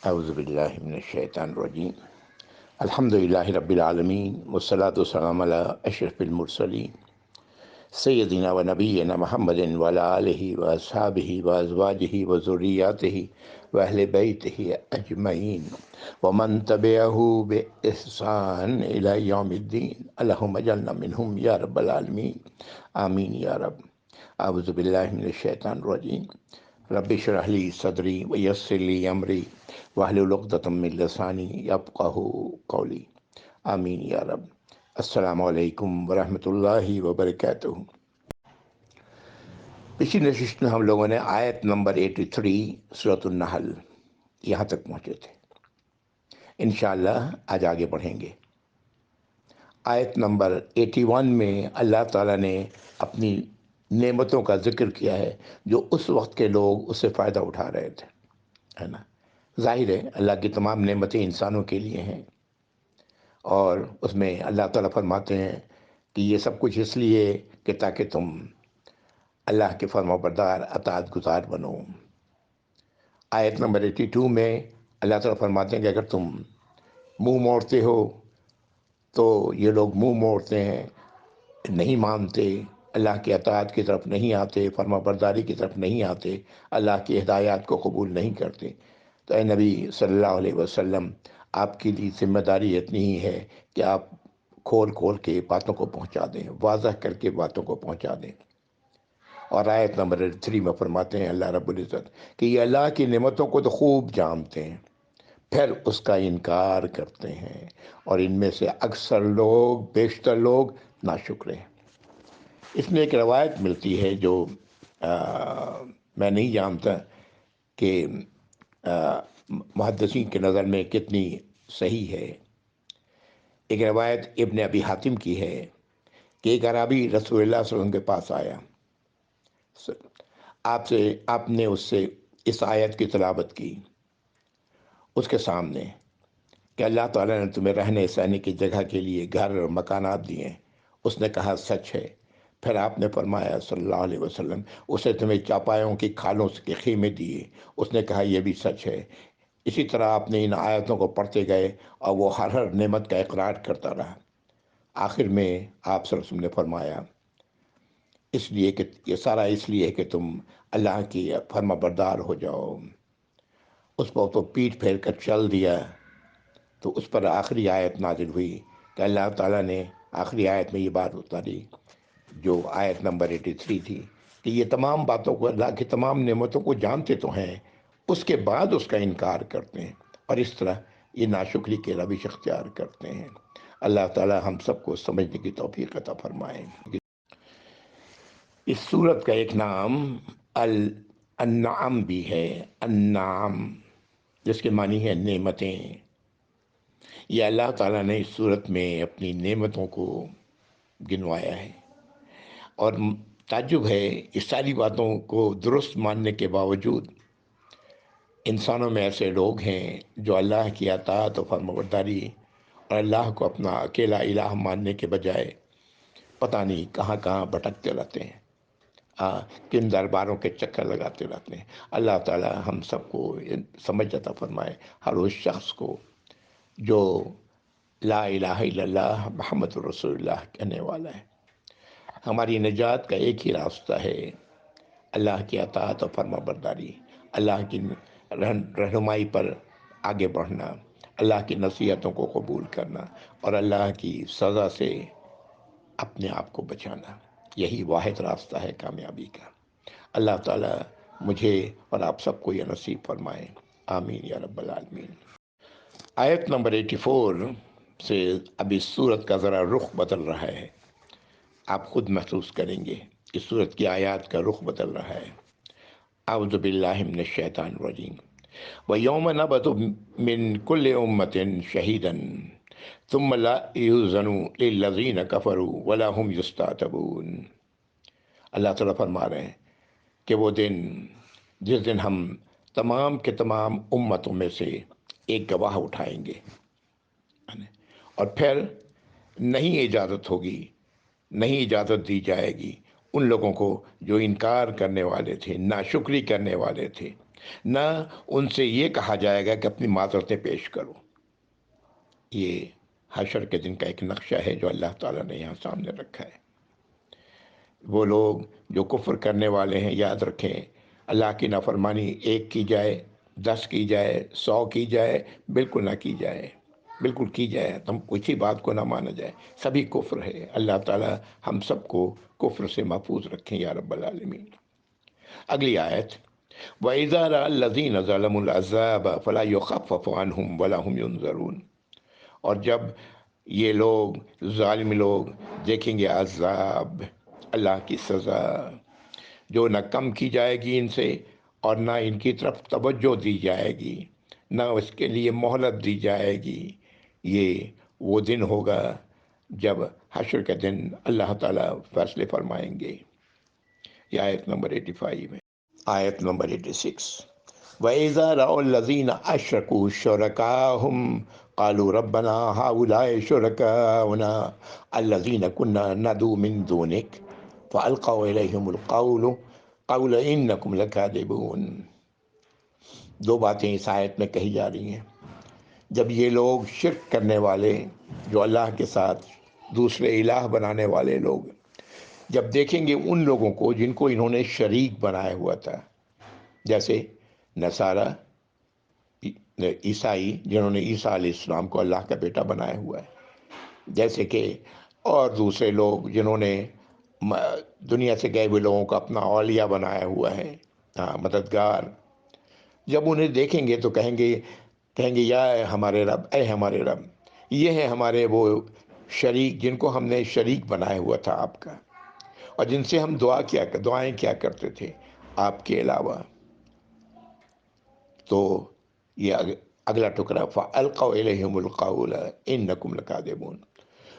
اعوذ باللہ من الشیطان الرجیم الحمدللہ رب العالمین والصلاة والسلام علی اشرف المرسلین سیدنا و نبینا محمد وعلی آلہ واصحابہ وازواجہ وذریاتہ واہل بیتہ اجمعین ومن تبعہ باحسان الی یوم الدین اللہم اجعلنا منہم یا رب العالمین آمین یا رب۔ اعوذ باللہ من الشیطان الرجیم رب اشرح لی صدری ویسر لی امری واحلل عقدۃ من لسانی یفقہوا قولی آمین یا رب۔ السلام علیکم ورحمۃ اللہ وبرکاتہ۔ پچھلی نشست میں ہم لوگوں نے آیت نمبر 83 سورۃ النحل یہاں تک پہنچے تھے۔ انشاءاللہ آج آگے بڑھیں گے۔ آیت نمبر 81 میں اللہ تعالیٰ نے اپنی نعمتوں کا ذکر کیا ہے جو اس وقت کے لوگ اس سے فائدہ اٹھا رہے تھے، ہے نا۔ ظاہر ہے اللہ کی تمام نعمتیں انسانوں کے لیے ہیں، اور اس میں اللہ تعالیٰ فرماتے ہیں کہ یہ سب کچھ اس لیے کہ تاکہ تم اللہ کے فرما بردار اطاعت گزار بنو۔ آیت نمبر 82 میں اللہ تعالیٰ فرماتے ہیں کہ اگر تم منہ موڑتے ہو تو یہ لوگ منہ موڑتے ہیں، نہیں مانتے، اللہ کی اطاعت کی طرف نہیں آتے، فرما برداری کی طرف نہیں آتے، اللہ کی ہدایات کو قبول نہیں کرتے۔ تو اے نبی صلی اللہ علیہ وسلم، آپ کی لیے ذمہ داری اتنی ہی ہے کہ آپ کھول کھول کے باتوں کو پہنچا دیں، واضح کر کے باتوں کو پہنچا دیں۔ اور آیت نمبر 3 میں فرماتے ہیں اللہ رب العزت کہ یہ اللہ کی نعمتوں کو تو خوب جانتے ہیں، پھر اس کا انکار کرتے ہیں، اور ان میں سے اکثر لوگ، بیشتر لوگ ناشکر ہیں۔ اس میں ایک روایت ملتی ہے جو میں نہیں جانتا کہ محدثین کے نظر میں کتنی صحیح ہے۔ ایک روایت ابن ابی حاتم کی ہے کہ ایک اعرابی رسول اللہ صلی اللہ علیہ وسلم کے پاس آیا، آپ نے اس سے اس آیت کی تلاوت کی اس کے سامنے کہ اللہ تعالیٰ نے تمہیں رہنے سہنے کی جگہ کے لیے گھر اور مکانات دیے ہیں۔ اس نے کہا سچ ہے۔ پھر آپ نے فرمایا صلی اللہ علیہ وسلم اسے تمہیں چاپایوں کی کھالوں کے خیمے دیے۔ اس نے کہا یہ بھی سچ ہے۔ اسی طرح آپ نے ان آیتوں کو پڑھتے گئے اور وہ ہر نعمت کا اقرار کرتا رہا۔ آخر میں آپ صلی اللہ علیہ وسلم نے فرمایا اس لیے کہ یہ سارا اس لیے کہ تم اللہ کی فرما بردار ہو جاؤ۔ اس پر تو پیٹھ پھیر کر چل دیا، تو اس پر آخری آیت نازل ہوئی کہ اللہ تعالیٰ نے آخری آیت میں یہ بات اتاری جو آیت نمبر 83 تھی کہ یہ تمام باتوں کو، اللہ کی تمام نعمتوں کو جانتے تو ہیں، اس کے بعد اس کا انکار کرتے ہیں، اور اس طرح یہ ناشکری کے روش اختیار کرتے ہیں۔ اللہ تعالیٰ ہم سب کو سمجھنے کی توفیق عطا فرمائے۔ اس سورت کا ایک نام النعم بھی ہے، النعم، جس کے معنی ہے نعمتیں۔ یہ اللہ تعالیٰ نے اس صورت میں اپنی نعمتوں کو گنوایا ہے، اور تعجب ہے اس ساری باتوں کو درست ماننے کے باوجود انسانوں میں ایسے لوگ ہیں جو اللہ کی اطاعت و فرمانبرداری اور اللہ کو اپنا اکیلا الہ ماننے کے بجائے پتہ نہیں کہاں کہاں بھٹکتے رہتے ہیں، کن درباروں کے چکر لگاتے رہتے ہیں۔ اللہ تعالیٰ ہم سب کو سمجھ عطا فرمائے، ہر اس شخص کو جو لا الہ الا اللہ محمد رسول اللہ کہنے والا ہے۔ ہماری نجات کا ایک ہی راستہ ہے، اللہ کی اطاعت و فرما برداری، اللہ کی رہنمائی پر آگے بڑھنا، اللہ کی نصیحتوں کو قبول کرنا، اور اللہ کی سزا سے اپنے آپ کو بچانا۔ یہی واحد راستہ ہے کامیابی کا۔ اللہ تعالیٰ مجھے اور آپ سب کو یہ نصیب فرمائے، آمین یا رب العالمین۔ آیت نمبر 84 سے اب اس صورت کا ذرا رخ بدل رہا ہے، آپ خود محسوس کریں گے اس صورت کی آیات کا رخ بدل رہا ہے۔ اعوذ باللہ من الشیطان الرجیم وَيَوْمَ نَبْعَثُ مِنْ كُلِّ أُمَّةٍ شَهِيدًا ثُمَّ لَا يُؤْذَنُ لِلَّذِينَ كَفَرُوا وَلَا هُمْ يُسْتَعْتَبُونَ۔ اللہ تعالیٰ فرما رہے ہیں کہ وہ دن جس دن ہم تمام کے تمام امتوں میں سے ایک گواہ اٹھائیں گے، اور پھر نہیں اجازت ہوگی، نہیں اجازت دی جائے گی ان لوگوں کو جو انکار کرنے والے تھے، ناشکری کرنے والے تھے، نہ ان سے یہ کہا جائے گا کہ اپنی معذرتیں پیش کرو۔ یہ حشر کے دن کا ایک نقشہ ہے جو اللہ تعالیٰ نے یہاں سامنے رکھا ہے۔ وہ لوگ جو کفر کرنے والے ہیں، یاد رکھیں اللہ کی نافرمانی ایک کی جائے، 10 کی جائے، 100 کی جائے، بالکل نہ کی جائے، بالکل کی جائے تو ہم کسی بات کو نہ مانا جائے، سبھی کفر ہے۔ اللہ تعالیٰ ہم سب کو کفر سے محفوظ رکھیں یا رب العالمین۔ اگلی آیت، وَإِذَا رَأَى الَّذِينَ ظَلَمُوا الْعَذَابَ فَلَا يُخَفَّفُ عَنْهُمْ وَلَا هُمْ يُنظَرُونَ۔ اور جب یہ لوگ ظالم لوگ دیکھیں گے عذاب، اللہ کی سزا، جو نہ کم کی جائے گی ان سے اور نہ ان کی طرف توجہ دی جائے گی، نہ اس کے لیے مہلت دی جائے گی، یہ وہ دن ہوگا جب حشر کے دن اللہ تعالیٰ فیصلے فرمائیں گے۔ یہ آیت نمبر 85 ہے۔ آیت نمبر 86، وَإِذَا رَأَوُا الَّذِينَ أَشْرَكُوا شُرَكَاءَهُمْ قَالُوا رَبَّنَا هَؤُلَاءِ شُرَكَاؤُنَا الَّذِينَ كُنَّا نَدْعُو مِن دُونِكَ فَأَلْقَوْا إِلَيْهِمُ الْقَوْلَ قَوْلَ إِنَّكُمْ لَكَاذِبُونَ۔ دو باتیں اس آیت میں کہی جا رہی ہیں۔ جب یہ لوگ شرک کرنے والے، جو اللہ کے ساتھ دوسرے الہ بنانے والے لوگ، جب دیکھیں گے ان لوگوں کو جن کو انہوں نے شریک بنایا ہوا تھا، جیسے نصارہ، عیسائی جنہوں نے عیسیٰ علیہ السلام کو اللہ کا بیٹا بنایا ہوا ہے، جیسے کہ اور دوسرے لوگ جنہوں نے دنیا سے گئے ہوئے لوگوں کو اپنا اولیاء بنایا ہوا ہے، مددگار، جب انہیں دیکھیں گے تو کہیں گے یا ہمارے رب، اے ہمارے رب، یہ ہے ہمارے وہ شریک جن کو ہم نے شریک بنایا ہوا تھا آپ کا، اور جن سے ہم دعائیں کیا کرتے تھے آپ کے علاوہ۔ تو یہ اگلا ٹکڑا، فَأَلْقَوْا إِلَيْهِمُ الْقَوْلَ إِنَّكُمْ لَكَاذِبُونَ۔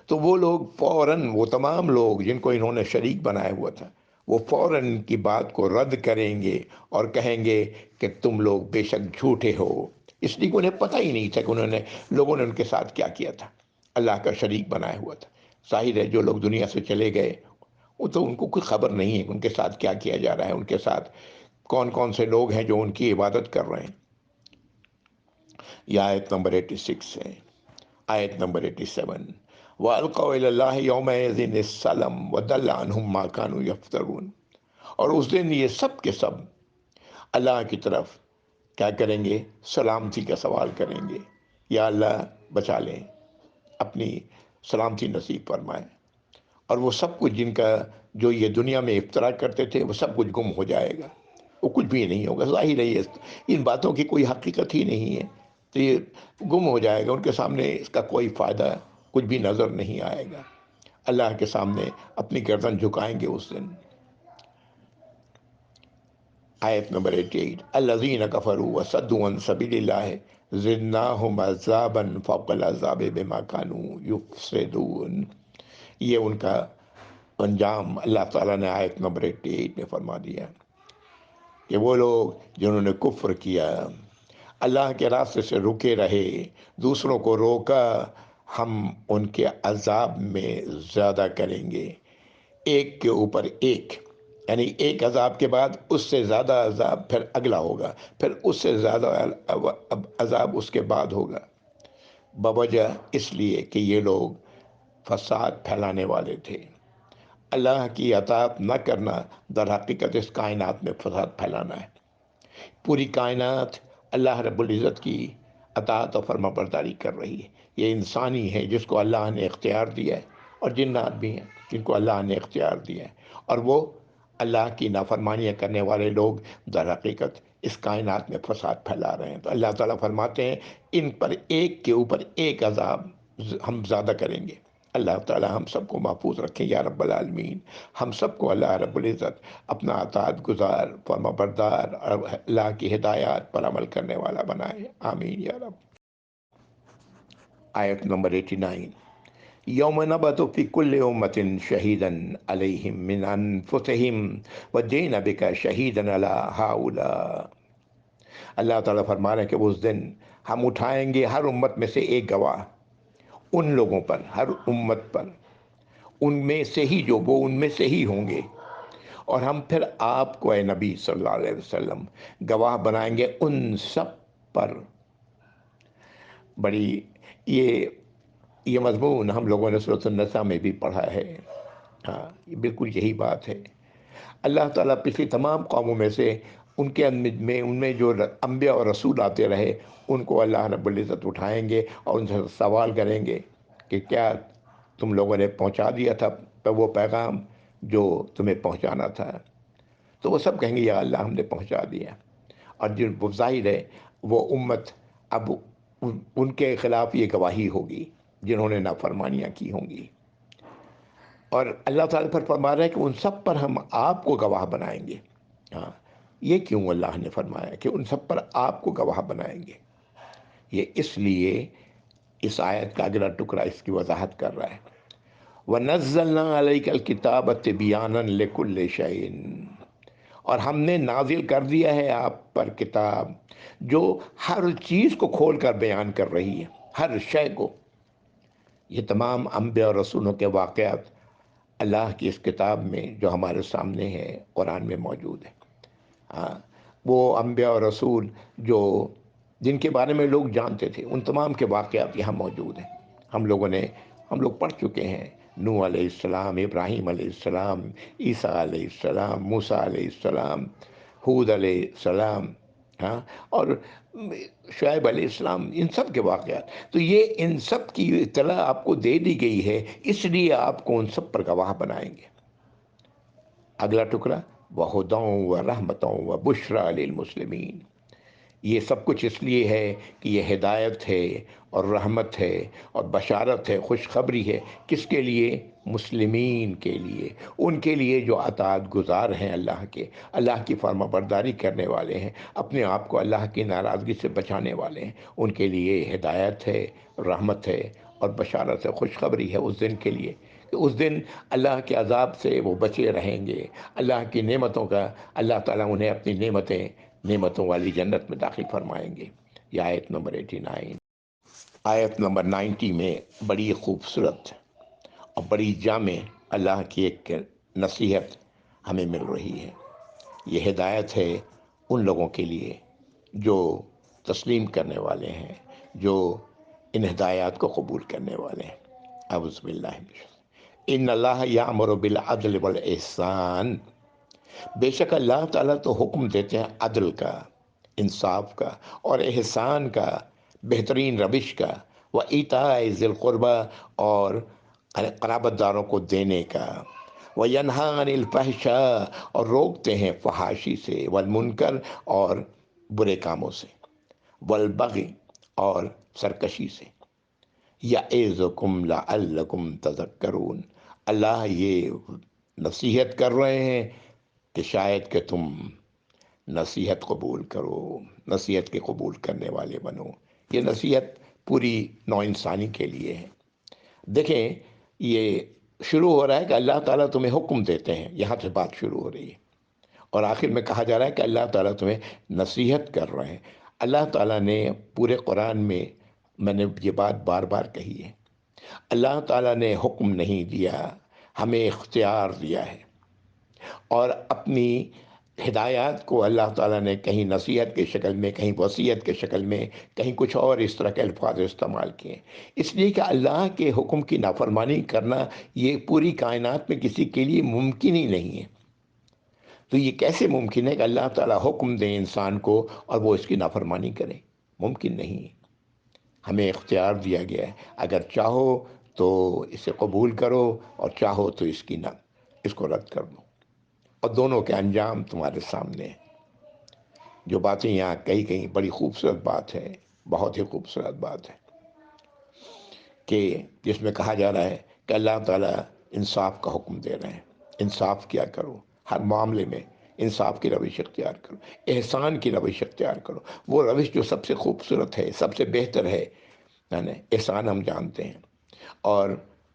تو وہ لوگ فوراً، وہ تمام لوگ جن کو انہوں نے شریک بنایا ہوا تھا، وہ فوراً ان کی بات کو رد کریں گے اور کہیں گے کہ تم لوگ بے شک جھوٹے ہو، اس لیے کہ انہیں پتہ ہی نہیں تھا کہ لوگوں نے ان کے ساتھ کیا کیا تھا، اللہ کا شریک بنایا ہوا تھا۔ ظاہر ہے جو لوگ دنیا سے چلے گئے وہ تو ان کو کوئی خبر نہیں ہے کہ ان کے ساتھ کیا کیا جا رہا ہے، ان کے ساتھ کون کون سے لوگ ہیں جو ان کی عبادت کر رہے ہیں۔ یہ آیت نمبر 86 ہے۔ آیت نمبر 87، وَأَلْقَوْا إِلَى اللَّهِ يَوْمَئِذٍ السَّلَمَ وَضَلَّ عَنْهُمْ مَا كَانُوا يَفْتَرُونَ۔ اور اس دن یہ سب کے سب اللہ کی طرف کیا کریں گے؟ سلامتی کا سوال کریں گے، یا اللہ بچا لیں، اپنی سلامتی نصیب فرمائیں، اور وہ سب کچھ جن کا جو یہ دنیا میں افترا کرتے تھے وہ سب کچھ گم ہو جائے گا، وہ کچھ بھی نہیں ہوگا۔ ظاہر ہے ان باتوں کی کوئی حقیقت ہی نہیں ہے، تو یہ گم ہو جائے گا، ان کے سامنے اس کا کوئی فائدہ کچھ بھی نظر نہیں آئے گا۔ اللہ کے سامنے اپنی گردن جھکائیں گے اس دن۔ آیت نمبر 88، الذین کفروا وصدوا عن سبیل اللہ زدناہم عذابا فوق العذاب بما كانوا یفسدون۔ یہ ان کا انجام اللہ تعالیٰ نے آیت نمبر 88 میں فرما دیا کہ وہ لوگ جنہوں نے کفر کیا، اللہ کے راستے سے رکے رہے، دوسروں کو روکا، ہم ان کے عذاب میں زیادہ کریں گے، ایک کے اوپر ایک، یعنی ایک عذاب کے بعد اس سے زیادہ عذاب پھر اگلا ہوگا، پھر اس سے زیادہ عذاب اس کے بعد ہوگا، بوجہ اس لیے کہ یہ لوگ فساد پھیلانے والے تھے۔ اللہ کی اطاعت نہ کرنا در حقیقت اس کائنات میں فساد پھیلانا ہے۔ پوری کائنات اللہ رب العزت کی اطاعت و فرما برداری کر رہی ہے۔ یہ انسانی ہے جس کو اللہ نے اختیار دیا ہے، اور جنات بھی ہیں جن کو اللہ نے اختیار دیا ہے، اور وہ اللہ کی نافرمانیاں کرنے والے لوگ در حقیقت اس کائنات میں فساد پھیلا رہے ہیں۔ تو اللہ تعالیٰ فرماتے ہیں ان پر ایک کے اوپر ایک عذاب ہم زیادہ کریں گے۔ اللہ تعالیٰ ہم سب کو محفوظ رکھیں یا رب العالمین۔ ہم سب کو اللہ رب العزت اپنا اطاعت گزار، فرما بردار اور اللہ کی ہدایات پر عمل کرنے والا بنائے، آمین یا رب۔ آیت نمبر 89، یوم نبعث فی کل امۃ شہیدا علیہم من انفسہم وجئنا بک شہیدا علی ہؤلاء۔ اللہ تعالیٰ فرما رہے ہیں کہ اس دن ہم اٹھائیں گے ہر امت میں سے ایک گواہ، ان لوگوں پر، ہر امت پر، ان میں سے ہی جو وہ ان میں سے ہی ہوں گے، اور ہم پھر آپ کو اے نبی صلی اللہ علیہ وسلم گواہ بنائیں گے ان سب پر۔ بڑی یہ مضمون ہم لوگوں نے سورۃ النساء میں بھی پڑھا ہے۔ ہاں، یہ بالکل یہی بات ہے۔ اللہ تعالیٰ پچھلی تمام قوموں میں سے ان میں جو انبیاء اور رسول آتے رہے، ان کو اللہ رب العزت اٹھائیں گے اور ان سے سوال کریں گے کہ کیا تم لوگوں نے پہنچا دیا تھا وہ پیغام جو تمہیں پہنچانا تھا؟ تو وہ سب کہیں گے یا اللہ ہم نے پہنچا دیا۔ اور وہ ظاہر ہے وہ امت اب ان کے خلاف یہ گواہی ہوگی جنہوں نے نافرمانیاں کی ہوں گی، اور اللہ تعالیٰ پر فرما رہا ہے کہ ان سب پر ہم آپ کو گواہ بنائیں گے۔ ہاں، یہ کیوں اللہ نے فرمایا کہ ان سب پر آپ کو گواہ بنائیں گے؟ یہ اس لیے اس آیت کا اگلا ٹکڑا اس کی وضاحت کر رہا ہے۔ وَنَزَّلْنَا عَلَيْكَ الْكِتَابَ تِبْيَانًا لِكُلِّ شَيْءٍ، اور ہم نے نازل کر دیا ہے آپ پر کتاب جو ہر چیز کو کھول کر بیان کر رہی ہے، ہر شے کو۔ یہ تمام انبیاء اور رسولوں کے واقعات اللہ کی اس کتاب میں جو ہمارے سامنے ہے قرآن میں موجود ہے۔ ہاں، وہ انبیاء اور رسول جن کے بارے میں لوگ جانتے تھے، ان تمام کے واقعات یہاں موجود ہیں۔ ہم لوگ پڑھ چکے ہیں، نوح علیہ السلام، ابراہیم علیہ السلام، عیسیٰ علیہ السلام، موسیٰ علیہ السلام، ہود علیہ السلام، ہاں، اور شعیب علیہ السلام، ان سب کے واقعات۔ تو یہ ان سب کی اطلاع آپ کو دے دی گئی ہے، اس لیے آپ کو ان سب پر گواہ بنائیں گے۔ اگلا ٹکڑا، وَهُدًى وَرَحْمَةً وَبُشْرَىٰ لِلْمُسْلِمِينَ، یہ سب کچھ اس لیے ہے کہ یہ ہدایت ہے اور رحمت ہے اور بشارت ہے، خوشخبری ہے۔ کس کے لیے؟ مسلمین کے لیے، ان کے لیے جو اطاعت گزار ہیں اللہ کے، اللہ کی فرما برداری کرنے والے ہیں، اپنے آپ کو اللہ کی ناراضگی سے بچانے والے ہیں۔ ان کے لیے ہدایت ہے، رحمت ہے اور بشارت ہے، خوشخبری ہے اس دن کے لیے کہ اس دن اللہ کے عذاب سے وہ بچے رہیں گے، اللہ کی نعمتوں کا اللہ تعالیٰ انہیں اپنی نعمتوں والی جنت میں داخل فرمائیں گے۔ یہ آیت نمبر 89۔ آیت نمبر 90 میں بڑی خوبصورت اور بڑی جامع اللہ کی ایک نصیحت ہمیں مل رہی ہے۔ یہ ہدایت ہے ان لوگوں کے لیے جو تسلیم کرنے والے ہیں، جو ان ہدایات کو قبول کرنے والے ہیں۔ اعوذ باللہ من الشیطان۔ ان اللہ یامر بالعدل والاحسان، بے شک اللہ تعالیٰ تو حکم دیتے ہیں عدل کا، انصاف کا اور احسان کا، بہترین روش کا، وَإِيتَاءِ ذِي الْقُرْبَىٰ اور قرابت داروں کو دینے کا، وَيَنْهَىٰ عَنِ الْفَحْشَاءِ اور روکتے ہیں فحاشی سے، وَالْمُنْکَرِ اور برے کاموں سے، وَالْبَغْيِ اور سرکشی سے، یعظکم لعلکم تذکرون، اللہ یہ نصیحت کر رہے ہیں کہ شاید کہ تم نصیحت قبول کرو، نصیحت کے قبول کرنے والے بنو۔ یہ نصیحت پوری نوع انسانی کے لیے ہے۔ دیکھیں، یہ شروع ہو رہا ہے کہ اللہ تعالیٰ تمہیں حکم دیتے ہیں، یہاں سے بات شروع ہو رہی ہے، اور آخر میں کہا جا رہا ہے کہ اللہ تعالیٰ تمہیں نصیحت کر رہے ہیں۔ اللہ تعالیٰ نے پورے قرآن میں نے یہ بات بار بار کہی ہے، اللہ تعالیٰ نے حکم نہیں دیا، ہمیں اختیار دیا ہے، اور اپنی ہدایات کو اللہ تعالیٰ نے کہیں نصیحت کے شکل میں، کہیں وصیت کے شکل میں، کہیں کچھ اور اس طرح کے الفاظ استعمال کیے، اس لیے کہ اللہ کے حکم کی نافرمانی کرنا یہ پوری کائنات میں کسی کے لیے ممکن ہی نہیں ہے۔ تو یہ کیسے ممکن ہے کہ اللہ تعالیٰ حکم دے انسان کو اور وہ اس کی نافرمانی کرے؟ ممکن نہیں ہے۔ ہمیں اختیار دیا گیا ہے، اگر چاہو تو اسے قبول کرو اور چاہو تو اس کو رد کر دو، اور دونوں کے انجام تمہارے سامنے ہیں۔ جو باتیں یہاں کہیں بڑی خوبصورت بات ہے، بہت ہی خوبصورت بات ہے، کہ جس میں کہا جا رہا ہے کہ اللہ تعالیٰ انصاف کا حکم دے رہے ہیں، انصاف کیا کرو، ہر معاملے میں انصاف کی روش اختیار کرو، احسان کی روش اختیار کرو، وہ روش جو سب سے خوبصورت ہے، سب سے بہتر ہے، یعنی احسان ہم جانتے ہیں، اور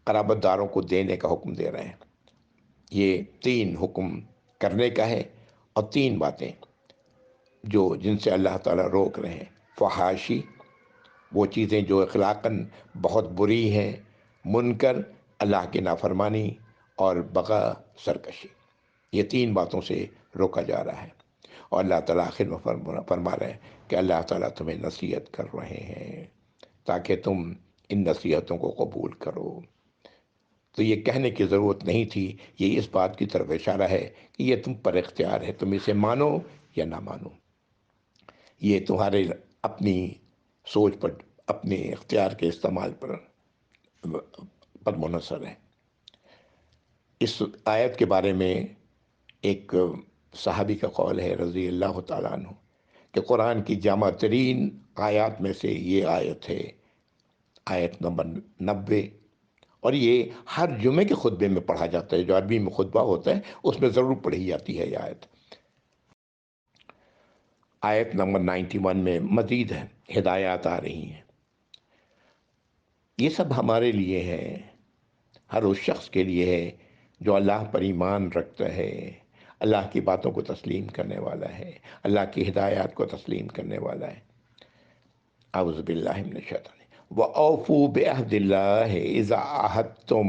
قرابت داروں کو دینے کا حکم دے رہے ہیں۔ یہ 3 حکم کرنے کا ہے، اور 3 باتیں جن سے اللہ تعالیٰ روک رہے ہیں۔ فحاشی، وہ چیزیں جو اخلاقاً بہت بری ہیں، منکر، اللہ کی نافرمانی، اور بغا، سرکشی۔ یہ تین باتوں سے روکا جا رہا ہے، اور اللہ تعالیٰ آخر میں فرما رہے ہیں کہ اللہ تعالیٰ تمہیں نصیحت کر رہے ہیں تاکہ تم ان نصیحتوں کو قبول کرو۔ تو یہ کہنے کی ضرورت نہیں تھی، یہ اس بات کی طرف اشارہ ہے کہ یہ تم پر اختیار ہے، تم اسے مانو یا نہ مانو، یہ تمہارے اپنی سوچ پر، اپنے اختیار کے استعمال پر منحصر ہے۔ اس آیت کے بارے میں ایک صحابی کا قول ہے رضی اللہ تعالیٰ عنہ کہ قرآن کی جامع ترین آیات میں سے یہ آیت ہے، آیت نمبر 90، اور یہ ہر جمعے کے خطبے میں پڑھا جاتا ہے، جو عربی میں خطبہ ہوتا ہے اس میں ضرور پڑھی جاتی ہے یہ آیت۔ آیت نمبر 91 میں مزید ہدایات آ رہی ہیں۔ یہ سب ہمارے لیے ہے، ہر اس شخص کے لیے ہے جو اللہ پر ایمان رکھتا ہے، اللہ کی باتوں کو تسلیم کرنے والا ہے، اللہ کی ہدایات کو تسلیم کرنے والا ہے۔ اعوذ باللہ من الشیطان وَأَوْفُوا بِعَهْدِ اللَّهِ إِذَا عَاهَدتُّمْ،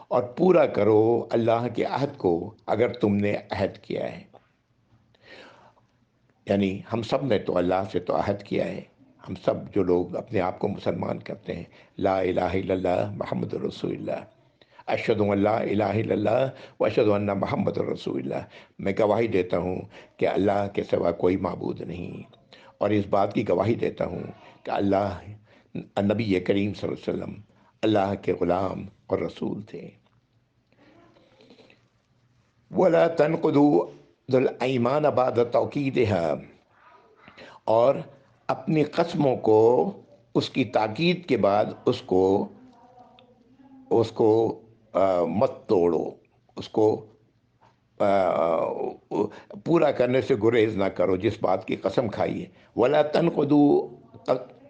اور پورا کرو اللہ کے عہد کو اگر تم نے عہد کیا ہے۔ یعنی ہم سب نے تو اللہ سے تو عہد کیا ہے، ہم سب جو لوگ اپنے آپ کو مسلمان کرتے ہیں، لا الہ الا اللہ محمد رسول اللہ، اشہد ان لا الہ الا اللہ واشہد ان محمد رسول اللہ، میں گواہی دیتا ہوں کہ اللہ کے سوا کوئی معبود نہیں، اور اس بات کی گواہی دیتا ہوں کہ اللہ نبی کریم صلی اللہ علیہ وسلم اللہ کے غلام اور رسول تھے۔ وَلَا تَنْقُضُوا الْأَيْمَانَ بَعْدَ تَوْكِيدِهَا، اور اپنی قسموں کو اس کی تاکید کے بعد اس کو مت توڑو، اس کو پورا کرنے سے گریز نہ کرو جس بات کی قسم کھائی ہے۔ وَلَا تَنْقُضُوا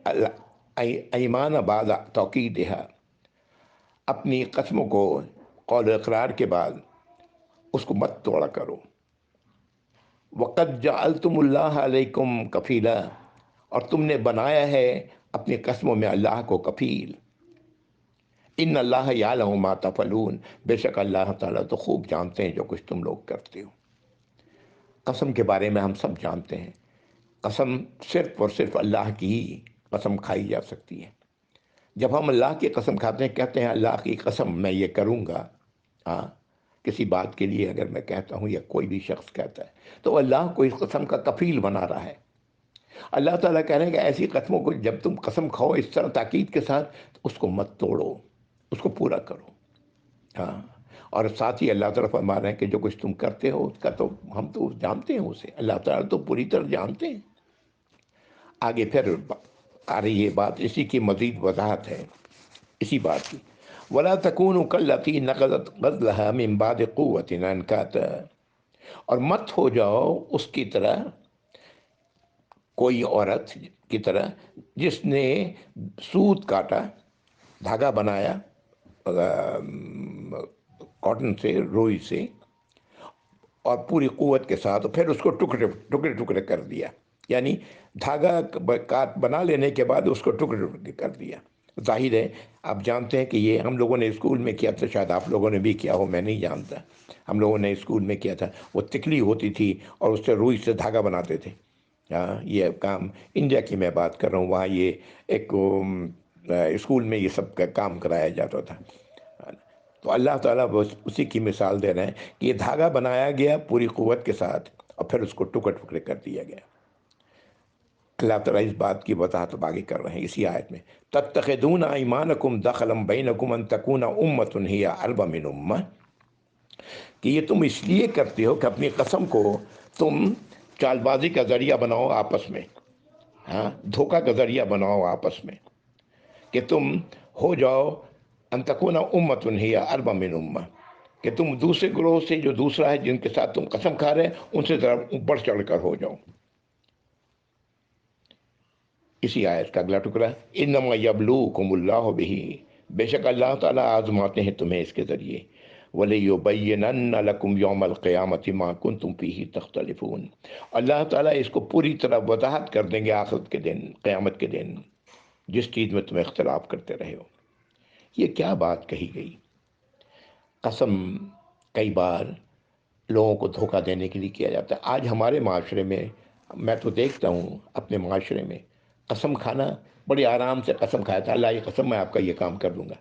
الْأَيْمَانَ بَعْدَ تَوْكِيدِهَا، اپنی قسموں کو قول اقرار کے بعد اس کو مت توڑا کرو۔ وَقَدْ جَعَلْتُمُ اللَّهَ عَلَيْكُمْ كَفِيلًا، اور تم نے بنایا ہے اپنی قسموں میں اللہ کو کفیل۔ ان اللہ یعلم ما تفعلون، بے شک اللہ تعالیٰ تو خوب جانتے ہیں جو کچھ تم لوگ کرتے ہو۔ قسم کے بارے میں ہم سب جانتے ہیں، قسم صرف اور صرف اللہ کی ہی قسم کھائی جا سکتی ہے۔ جب ہم اللہ کی قسم کھاتے ہیں، کہتے ہیں اللہ کی قسم میں یہ کروں گا، ہاں کسی بات کے لیے اگر میں کہتا ہوں یا کوئی بھی شخص کہتا ہے تو اللہ کو اس قسم کا کفیل بنا رہا ہے۔ اللہ تعالیٰ کہہ رہے ہیں کہ ایسی قسموں کو جب تم قسم کھاؤ اس طرح تاکید کے ساتھ تو اس کو مت توڑو، اس کو پورا کرو۔ ہاں، اور ساتھ ہی اللہ تعالیٰ فرما رہے ہیں کہ جو کچھ تم کرتے ہو اس کا تو ہم تو جانتے ہیں، اسے اللہ تعالیٰ تو پوری طرح جانتے ہیں۔ آگے پھر آ رہی ہے بات، اسی کی مزید وضاحت ہے اسی بات کی۔ وَلَا تَكُونُوا كَالَّتِي نَقَضَتْ غَزْلَهَا مِن بَعْدِ قُوَّةٍ أَنْكَاثًا، اور مت ہو جاؤ اس کی طرح، کوئی عورت کی طرح جس نے سوت کاٹا، دھاگا بنایا کاٹن سے، روئی سے، اور پوری قوت کے ساتھ پھر اس کو ٹکڑے ٹکڑے ٹکڑے کر دیا، یعنی دھاگا بنا لینے کے بعد اس کو ٹکڑے ٹکڑے کر دیا۔ ظاہر ہے آپ جانتے ہیں کہ یہ ہم لوگوں نے اسکول میں کیا تھا، شاید آپ لوگوں نے بھی کیا ہو، میں نہیں جانتا، ہم لوگوں نے اسکول میں کیا تھا۔ وہ تکلی ہوتی تھی اور اس سے روئی سے دھاگا بناتے تھے۔ یہ کام انڈیا کی میں بات کر رہا ہوں، وہاں یہ ایک اسکول میں یہ سب کا کام کرایا جاتا تھا۔ تو اللہ تعالیٰ اسی کی مثال دے رہے ہیں کہ یہ دھاگا بنایا گیا پوری قوت کے ساتھ اور پھر اس کو ٹکڑے ٹکڑے کر دیا گیا۔ اللہ تعالیٰ اس بات کی وضاحت آگے کر رہے ہیں اسی آیت میں، تَتَّخِذُونَ أَيْمَانَكُمْ دَخَلًا بَيْنَكُمْ أَن تَكُونَ أُمَّةٌ هِيَ أَرْبَى مِنْ أُمَّةٍ، کہ یہ تم اس لیے کرتے ہو کہ اپنی قسم کو تم چال بازی کا ذریعہ بناؤ آپس میں، ہاں دھوکہ کا ذریعہ بناؤ آپس میں، کہ تم ہو جاؤ ان تکون امۃ ہی اربع من امہ، کہ تم دوسرے گروہ سے جو دوسرا ہے جن کے ساتھ تم قسم کھا رہے ہیں ان سے ذرا بڑھ چڑھ کر ہو جاؤ۔ اسی آیت کا اگلا ٹکڑا، انما یبلوکم اللہ بہ، بے شک اللہ تعالیٰ آزماتے ہیں تمہیں اس کے ذریعے، وَلِيُبَيِّنَنَّ لَكُمْ يَوْمَ الْقِيَامَةِ مَا كُنْتُمْ فِيهِ تَخْتَلِفُونَ، اللہ تعالیٰ اس کو پوری طرح وضاحت کر دیں گے آخرت کے دن، قیامت کے دن، جس چیز میں تم اختلاف کرتے رہے ہو۔ یہ کیا بات کہی گئی؟ قسم کئی بار لوگوں کو دھوکہ دینے کے لیے کیا جاتا ہے. آج ہمارے معاشرے میں میں تو دیکھتا ہوں اپنے معاشرے میں قسم کھانا بڑی آرام سے قسم کھایا تھا، اللہ کی قسم میں آپ کا یہ کام کر دوں گا،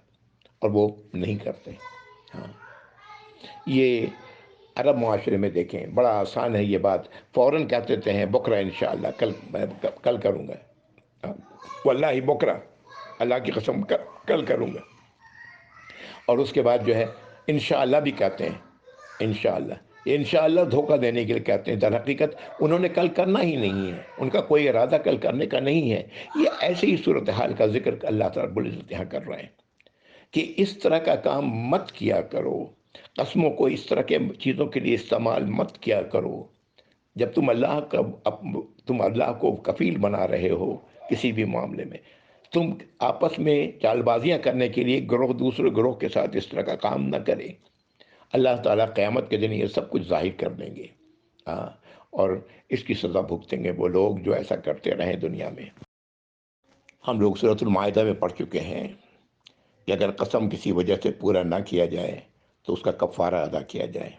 اور وہ نہیں کرتے. ہاں، یہ عرب معاشرے میں دیکھیں بڑا آسان ہے یہ بات، فوراً کہہ دیتے ہیں بکرا انشاءاللہ کل کروں گا. ہاں، واللہ بکرا، اللہ کی قسم کل کروں گا. اور اس کے بعد جو ہے انشاءاللہ بھی کہتے ہیں. انشاءاللہ، یہ انشاءاللہ دھوکہ دینے کے لیے کہتے ہیں، در حقیقت انہوں نے کل کرنا ہی نہیں ہے، ان کا کوئی ارادہ کل کرنے کا نہیں ہے. یہ ایسے ہی صورتحال کا ذکر اللہ تعالیٰ رب العزت یہاں کر رہے ہیں کہ اس طرح کا کام مت کیا کرو، قسموں کو اس طرح کے چیزوں کے لیے استعمال مت کیا کرو. جب تم اللہ کو کفیل بنا رہے ہو کسی بھی معاملے میں، تم آپس میں چال بازیاں کرنے کے لیے گروہ دوسرے گروہ کے ساتھ اس طرح کا کام نہ کرے. اللہ تعالیٰ قیامت کے دن یہ سب کچھ ظاہر کر دیں گے. ہاں، اور اس کی سزا بھگتیں گے وہ لوگ جو ایسا کرتے رہیں دنیا میں. ہم لوگ سورۃ المائدہ میں پڑھ چکے ہیں کہ اگر قسم کسی وجہ سے پورا نہ کیا جائے تو اس کا کفارہ ادا کیا جائے.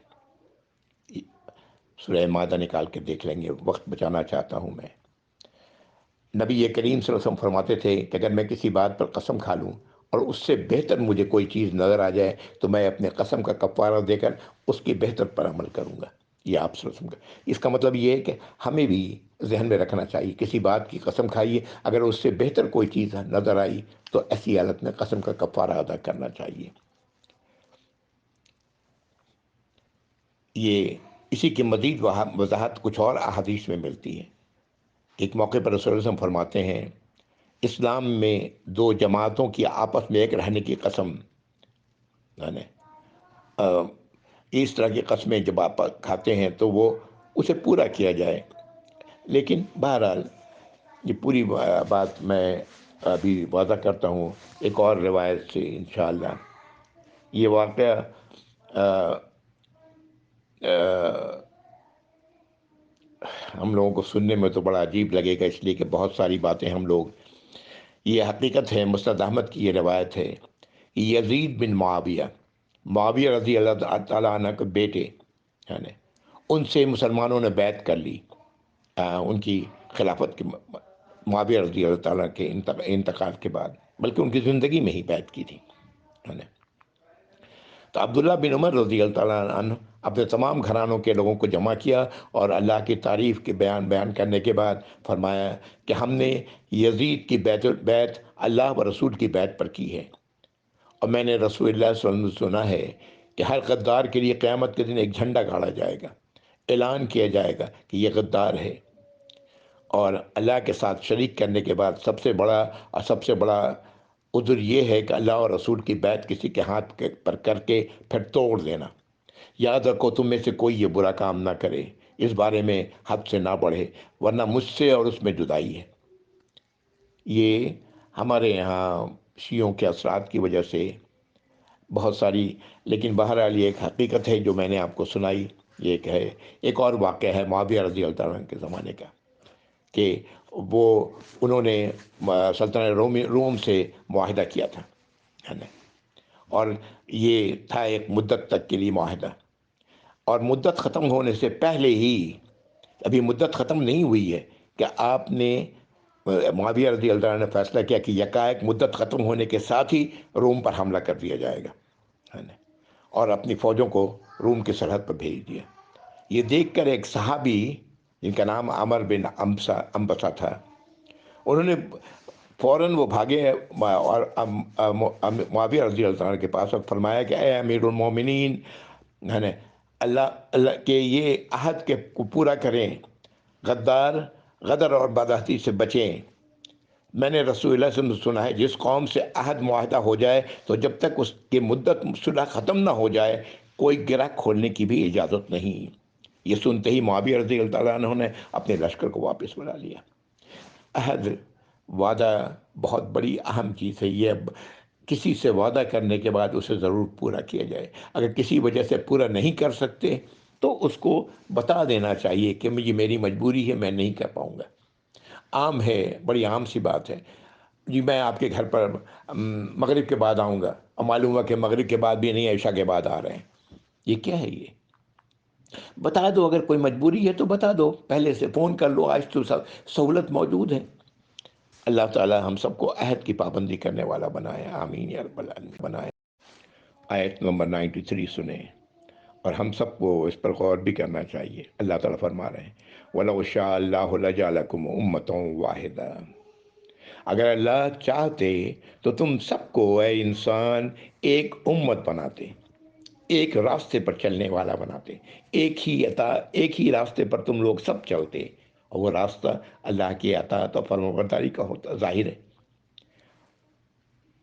سورہ مائدہ نکال کے دیکھ لیں گے، وقت بچانا چاہتا ہوں میں. نبی کریم صلی اللہ علیہ وسلم فرماتے تھے کہ اگر میں کسی بات پر قسم کھا لوں اور اس سے بہتر مجھے کوئی چیز نظر آ جائے تو میں اپنے قسم کا کفارہ دے کر اس کی بہتر پر عمل کروں گا. یہ آپ صلی اللہ علیہ وسلم کا، اس کا مطلب یہ ہے کہ ہمیں بھی ذہن میں رکھنا چاہیے کسی بات کی قسم کھائیے، اگر اس سے بہتر کوئی چیز نظر آئی تو ایسی حالت میں قسم کا کفارہ ادا کرنا چاہیے. یہ اسی کی مزید وضاحت کچھ اور احادیث میں ملتی ہے. ایک موقع پر رسول اللہ صلی اللہ علیہ وسلم فرماتے ہیں اسلام میں دو جماعتوں کی آپس میں ایک رہنے کی قسم، یعنی اس طرح کی قسمیں جب آپ کھاتے ہیں تو وہ اسے پورا کیا جائے. لیکن بہرحال یہ پوری بات میں ابھی واضح کرتا ہوں ایک اور روایت سے انشاءاللہ. یہ واقعہ ہم لوگوں کو سننے میں تو بڑا عجیب لگے گا، اس لیے کہ بہت ساری باتیں ہم لوگ، یہ حقیقت ہے. مسند احمد کی یہ روایت ہے. یزید بن معاویہ رضی اللہ تعالیٰ عنہ کے بیٹے، یعنی ان سے مسلمانوں نے بیعت کر لی ان کی خلافت کے، معاویہ رضی اللہ تعالیٰ کے انتقال کے بعد، بلکہ ان کی زندگی میں ہی بیعت کی تھی. تو عبداللہ بن عمر رضی اللہ تعالیٰ عنہ اپنے تمام گھرانوں کے لوگوں کو جمع کیا اور اللہ کی تعریف کے بیان کرنے کے بعد فرمایا کہ ہم نے یزید کی بیعت اللہ و رسول کی بیعت پر کی ہے، اور میں نے رسول اللہ صلی اللہ علیہ وسلم سنا ہے کہ ہر غدار کے لیے قیامت کے دن ایک جھنڈا گاڑا جائے گا، اعلان کیا جائے گا کہ یہ غدار ہے. اور اللہ کے ساتھ شریک کرنے کے بعد سب سے بڑا عذر یہ ہے کہ اللہ اور رسول کی بیعت کسی کے ہاتھ پر کر کے پھر توڑ دینا. یاد رکھو تم میں سے کوئی یہ برا کام نہ کرے، اس بارے میں حد سے نہ بڑھے، ورنہ مجھ سے اور اس میں جدائی ہے. یہ ہمارے یہاں شیعوں کے اثرات کی وجہ سے بہت ساری، لیکن بہرحال یہ ایک حقیقت ہے جو میں نے آپ کو سنائی. یہ ایک ہے. ایک اور واقعہ ہے معاویہ رضی اللہ عنہ کے زمانے کا کہ انہوں نے سلطنت روم سے معاہدہ کیا تھا، اور یہ تھا ایک مدت تک کے لیے معاہدہ، اور مدت ختم ہونے سے پہلے ہی، ابھی مدت ختم نہیں ہوئی ہے کہ آپ نے، معاویہ رضی اللہ عنہ نے فیصلہ کیا کہ یکایک مدت ختم ہونے کے ساتھ ہی روم پر حملہ کر دیا جائے گا، اور اپنی فوجوں کو روم کی سرحد پر بھیج دیا. یہ دیکھ کر ایک صحابی جن کا نام عمر بن امبسا تھا، انہوں نے فوراً وہ بھاگے اور معاویہ رضی اللہ عنہ کے پاس اور فرمایا کہ اے امیر المومنین، اللہ کے یہ عہد کے پورا کریں، غدر اور بدعہدی سے بچیں. میں نے رسول اللہ صلی اللہ علیہ وسلم سنا ہے جس قوم سے عہد معاہدہ ہو جائے تو جب تک اس کی مدت صلح ختم نہ ہو جائے کوئی گرہ کھولنے کی بھی اجازت نہیں. یہ سنتے ہی معاویہ رضی اللہ تعالیٰ عنہ نے اپنے لشکر کو واپس بلا لیا. عہد، وعدہ بہت بڑی اہم چیز ہے. یہ کسی سے وعدہ کرنے کے بعد اسے ضرور پورا کیا جائے. اگر کسی وجہ سے پورا نہیں کر سکتے تو اس کو بتا دینا چاہیے کہ میری مجبوری ہے، میں نہیں کر پاؤں گا. عام ہے، بڑی عام سی بات ہے، جی میں آپ کے گھر پر مغرب کے بعد آؤں گا، اور معلوم ہوا کہ مغرب کے بعد بھی نہیں، عشاء کے بعد آ رہے ہیں. یہ کیا ہے؟ بتا دو، اگر کوئی مجبوری ہے تو بتا دو، پہلے سے فون کر لو، آج تو سب سہولت موجود ہے۔ اللہ تعالی ہم سب کو عہد کی پابندی کرنے والا بنائے، آمین یا رب العالمین بنائے۔ آیت نمبر 93 سنیں، اور ہم سب کو اس پر غور بھی کرنا چاہیے۔ اللہ تعالیٰ فرما رہے ہیں وَلَوْ شَاءَ اللَّهُ لَجَعَلَكُمْ أُمَّةً وَاحِدَةً، اگر اللہ چاہتے تو تم سب کو اے انسان ایک امت بناتے، ایک راستے پر چلنے والا بناتے، ایک ہی راستے پر تم لوگ سب چلتے، اور وہ راستہ اللہ کی اطاعت اور فرمانبرداری کا ہوتا، ظاہر ہے۔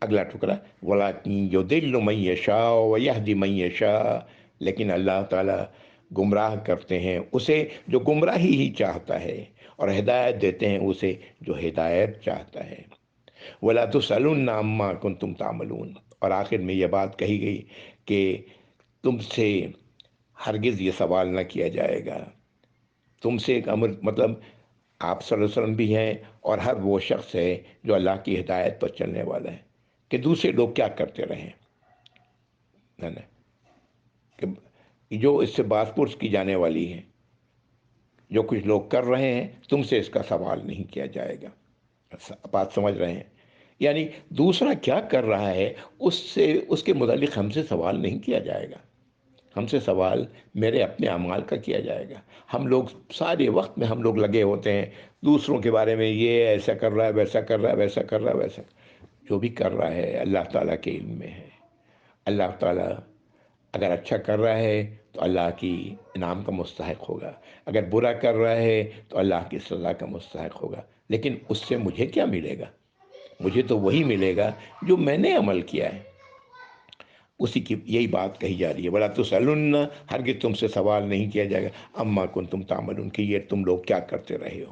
اگلا ٹکڑا وَلَٰكِن يُضِلُّ مَن يَشَاءُ وَيَهْدِي مَن يَشَاءُ، لیکن اللہ تعالیٰ گمراہ کرتے ہیں اسے جو گمراہی ہی چاہتا ہے، اور ہدایت دیتے ہیں اسے جو ہدایت چاہتا ہے۔ وَلَا تُسْأَلُنَّ عَمَّا كُنتُمْ تَعْمَلُونَ، اور آخر میں یہ بات کہی گئی کہ تم سے ہرگز یہ سوال نہ کیا جائے گا۔ تم سے ایک امر، مطلب آپ صلی اللہ علیہ وسلم بھی ہیں، اور ہر وہ شخص ہے جو اللہ کی ہدایت پر چلنے والا ہے، کہ دوسرے لوگ کیا کرتے رہیں، ہے نا، کہ جو اس سے باز پرس کی جانے والی ہے، جو کچھ لوگ کر رہے ہیں تم سے اس کا سوال نہیں کیا جائے گا۔ بات سمجھ رہے ہیں؟ یعنی دوسرا کیا کر رہا ہے اس کے متعلق ہم سے سوال نہیں کیا جائے گا، ہم سے سوال میرے اپنے اعمال کا کیا جائے گا۔ ہم لوگ سارے وقت میں ہم لوگ لگے ہوتے ہیں دوسروں کے بارے میں، یہ ایسا کر رہا ہے، ویسا کر رہا ہے، ویسا کر رہا ہے، ویسا جو بھی کر رہا ہے اللہ تعالیٰ کے علم میں ہے۔ اللہ تعالیٰ اگر اچھا کر رہا ہے تو اللہ کی انعام کا مستحق ہوگا، اگر برا کر رہا ہے تو اللہ کی سزا کا مستحق ہوگا، لیکن اس سے مجھے کیا ملے گا؟ مجھے تو وہی ملے گا جو میں نے عمل کیا ہے، اسی کی یہی بات کہی جا رہی ہے۔ وَلَا تُسْأَلُنَّ، ہرگز تم سے سوال نہیں کیا جائے گا، عَمَّا كُنتُمْ تَعْمَلُونَ، کہ یہ تم لوگ کیا کرتے رہے ہو۔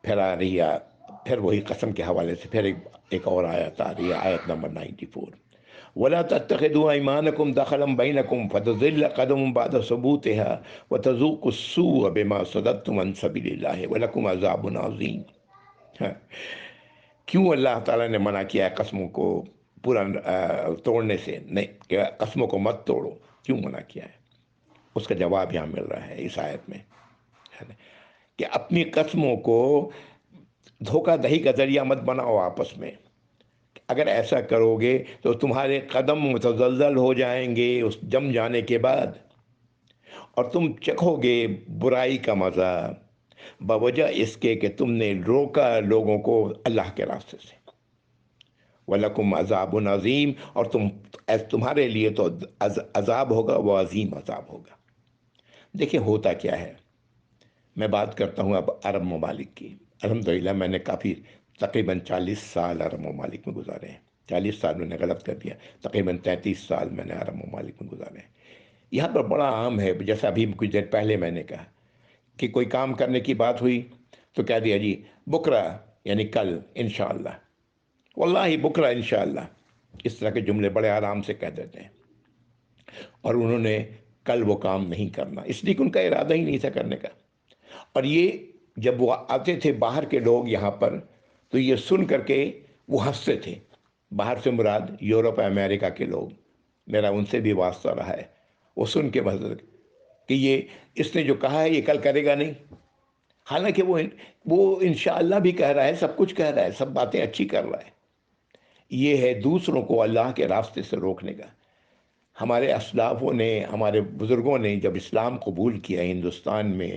پھر آ رہی ہے، پھر وہی قسم کے حوالے سے پھر ایک اور آیت آ رہی ہے، آیت نمبر 94۔ وَلَا تَتَّخِذُوا أَيْمَانَكُمْ دَخَلًا بَيْنَكُمْ فَتَزِلَّ قَدَمٌ بَعْدَ ثُبُوتِهَا وَتَذُوقُوا السُّوءَ بِمَا صَدَدتُّمْ عَنْ سَبِيلِ اللَّهِ وَلَكُمْ عَذَابٌ عَظِيمٌ۔ کیوں اللہ تعالیٰ نے منع کیا ہے قسموں کو پورا توڑنے سے؟ نہیں کہ قسموں کو مت توڑو، کیوں منع کیا ہے؟ اس کا جواب یہاں مل رہا ہے اس آیت میں، کہ اپنی قسموں کو دھوکہ دہی کا ذریعہ مت بناؤ آپس میں۔ اگر ایسا کرو گے تو تمہارے قدم متزلزل ہو جائیں گے اس جم جانے کے بعد، اور تم چکھو گے برائی کا مزہ بوجہ اس کے کہ تم نے روکا لوگوں کو اللہ کے راستے سے۔ وَلَكُمْ عَذَابٌ عَظِيمٌ، اور تمہارے لیے تو عذاب ہوگا، وہ عظیم عذاب ہوگا۔ دیکھیں ہوتا کیا ہے، میں بات کرتا ہوں اب عرب ممالک کی۔ الحمدللہ میں نے کافی تقریباً 40 سال عرب ممالک میں گزارے ہیں، 40 سال میں نے غلط کر دیا، تقریباً 33 سال میں نے عرب ممالک میں گزارے ہیں۔ یہاں پر بڑا عام ہے، جیسا ابھی کچھ دیر پہلے میں نے کہا کہ کوئی کام کرنے کی بات ہوئی تو کہہ دیا جی بکرا، یعنی کل انشاءاللہ، واللہ بکرا انشاءاللہ، اس طرح کے جملے بڑے آرام سے کہہ دیتے ہیں، اور انہوں نے کل وہ کام نہیں کرنا، اس لیے کہ ان کا ارادہ ہی نہیں تھا کرنے کا۔ اور یہ جب وہ آتے تھے باہر کے لوگ یہاں پر تو یہ سن کر کے وہ ہنستے تھے، باہر سے مراد یورپ امریکہ کے لوگ، میرا ان سے بھی واسطہ رہا ہے، وہ سن کے بس کہ یہ اس نے جو کہا ہے یہ کل کرے گا نہیں، حالانکہ وہ انشاءاللہ بھی کہہ رہا ہے، سب کچھ کہہ رہا ہے، سب باتیں اچھی کر رہا ہے۔ یہ ہے دوسروں کو اللہ کے راستے سے روکنے کا۔ ہمارے اسلافوں نے، ہمارے بزرگوں نے جب اسلام قبول کیا ہندوستان میں،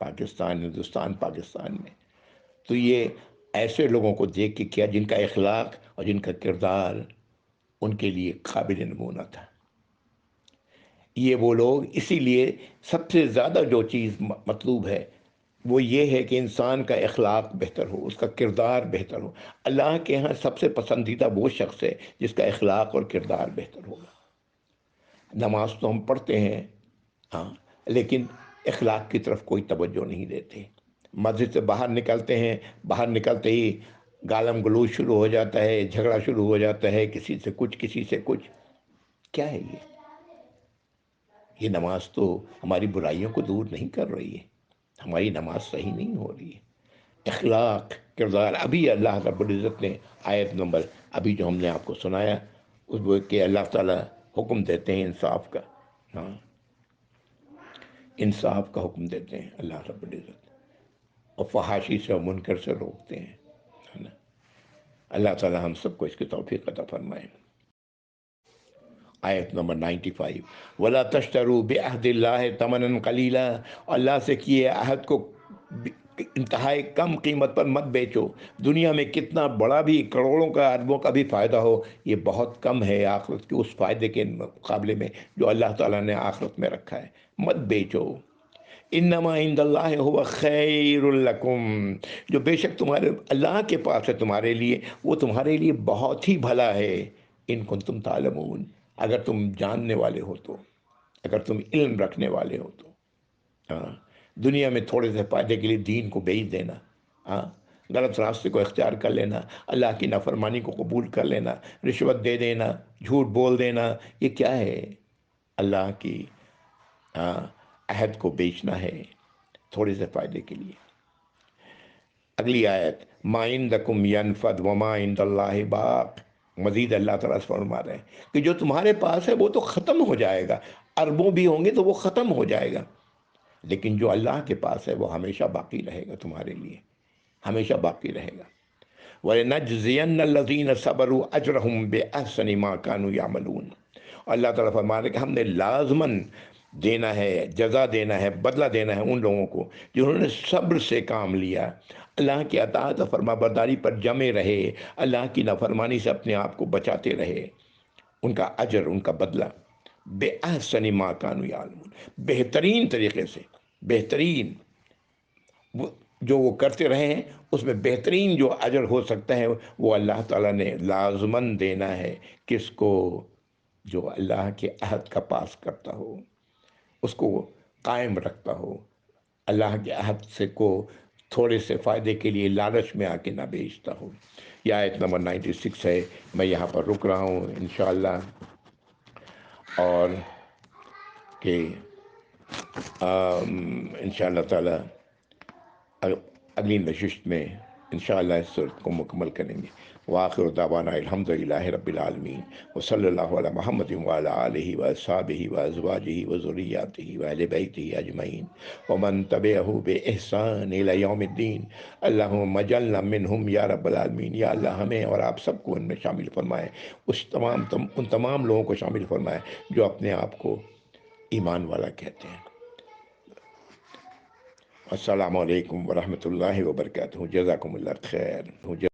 ہندوستان پاکستان میں، تو یہ ایسے لوگوں کو دیکھ کے کیا جن کا اخلاق اور جن کا کردار ان کے لیے قابل نمونہ تھا۔ یہ وہ لوگ، اسی لیے سب سے زیادہ جو چیز مطلوب ہے وہ یہ ہے کہ انسان کا اخلاق بہتر ہو، اس کا کردار بہتر ہو۔ اللہ کے ہاں سب سے پسندیدہ وہ شخص ہے جس کا اخلاق اور کردار بہتر ہوگا۔ نماز تو ہم پڑھتے ہیں ہاں، لیکن اخلاق کی طرف کوئی توجہ نہیں دیتے۔ مسجد سے باہر نکلتے ہیں، باہر نکلتے ہی گالم گلوچ شروع ہو جاتا ہے، جھگڑا شروع ہو جاتا ہے، کسی سے کچھ کسی سے کچھ۔ کیا ہے یہ نماز تو ہماری برائیوں کو دور نہیں کر رہی ہے، ہماری نماز صحیح نہیں ہو رہی ہے۔ اخلاق، کردار، ابھی اللہ رب العزت نے آیت نمبر ابھی جو ہم نے آپ کو سنایا اس وہ کہ اللہ تعالیٰ حکم دیتے ہیں انصاف کا، ہاں، انصاف کا حکم دیتے ہیں اللہ رب العزت، اور فحاشی سے اور منکر سے روکتے ہیں، ہے نا؟ اللہ تعالی ہم سب کو اس کی توفیق عطا فرمائے۔ آیت نمبر 95، وَلَا تَشْتَرُوا بِعَهْدِ اللَّهِ ثَمَنًا قَلِيلًا، اللہ سے کیے عہد کو انتہائی کم قیمت پر مت بیچو۔ دنیا میں کتنا بڑا بھی کروڑوں کا اربوں کا بھی فائدہ ہو، یہ بہت کم ہے آخرت کے اس فائدے کے مقابلے میں جو اللہ تعالیٰ نے آخرت میں رکھا ہے، مت بیچو۔ انما عند اللہ هو خیر لکم، جو بے شک تمہارے اللہ کے پاس ہے تمہارے لیے، وہ تمہارے لیے بہت ہی بھلا ہے، ان کنتم تعلمون، اگر تم جاننے والے ہو تو، اگر تم علم رکھنے والے ہو تو۔ ہاں، دنیا میں تھوڑے سے فائدے کے لیے دین کو بیچ دینا، ہاں، غلط راستے کو اختیار کر لینا، اللہ کی نافرمانی کو قبول کر لینا، رشوت دے دینا، جھوٹ بول دینا، یہ کیا ہے؟ اللہ کی عہد کو بیچنا ہے تھوڑے سے فائدے کے لیے۔ اگلی آیت، ما عندکم ینفد وما عند اللہ باق، مزید اللہ تعالیٰ فرما رہے ہیں کہ جو تمہارے پاس ہے وہ تو ختم ہو جائے گا، اربوں بھی ہوں گے تو وہ ختم ہو جائے گا، لیکن جو اللہ کے پاس ہے وہ ہمیشہ باقی رہے گا، تمہارے لیے ہمیشہ باقی رہے گا۔ وَلَنَجْزِيَنَّ الَّذِينَ صَبَرُوا أَجْرَهُمْ بِأَحْسَنِ مَا كَانُوا يَعْمَلُونَ، اللہ تعالیٰ فرما رہے کہ ہم نے لازماً دینا ہے، جزا دینا ہے، بدلہ دینا ہے ان لوگوں کو جنہوں نے صبر سے کام لیا، اللہ کی اطاعت و فرما برداری پر جمے رہے، اللہ کی نافرمانی سے اپنے آپ کو بچاتے رہے، ان کا اجر، ان کا بدلہ بے احسن ما کانوا یعملون، بہترین طریقے سے، بہترین جو وہ کرتے رہے ہیں اس میں بہترین جو اجر ہو سکتا ہے وہ اللہ تعالیٰ نے لازماً دینا ہے۔ کس کو؟ جو اللہ کے عہد کا پاس کرتا ہو، اس کو قائم رکھتا ہو، اللہ کے عہد سے کو تھوڑے سے فائدے کے لیے لالچ میں آ کے نہ بیچتا ہو۔ یہ آیت نمبر 96 ہے، میں یہاں پر رک رہا ہوں انشاءاللہ، اور کہ انشاءاللہ تعالی اگلی نشست میں انشاءاللہ اس صورت کو مکمل کریں گے۔ وآخر دعوانا الحمدللہ رب العالمین، وصلی اللہ علی محمد وعلی آلہ واصحابہ وازواجہ وذریاتہ واہل بیتہ اجمعین ومن تبعہ بإحسان الی یوم الدین۔ اللہم اجعلنا منہم یا رب العالمین، یا اللہ ہمیں اور آپ سب کو ان میں شامل فرمائے، ان تمام لوگوں کو شامل فرمائے جو اپنے آپ کو ایمان والا کہتے ہیں۔ السلام علیکم ورحمۃ اللہ وبرکاتہ، جزاکم اللہ خیر۔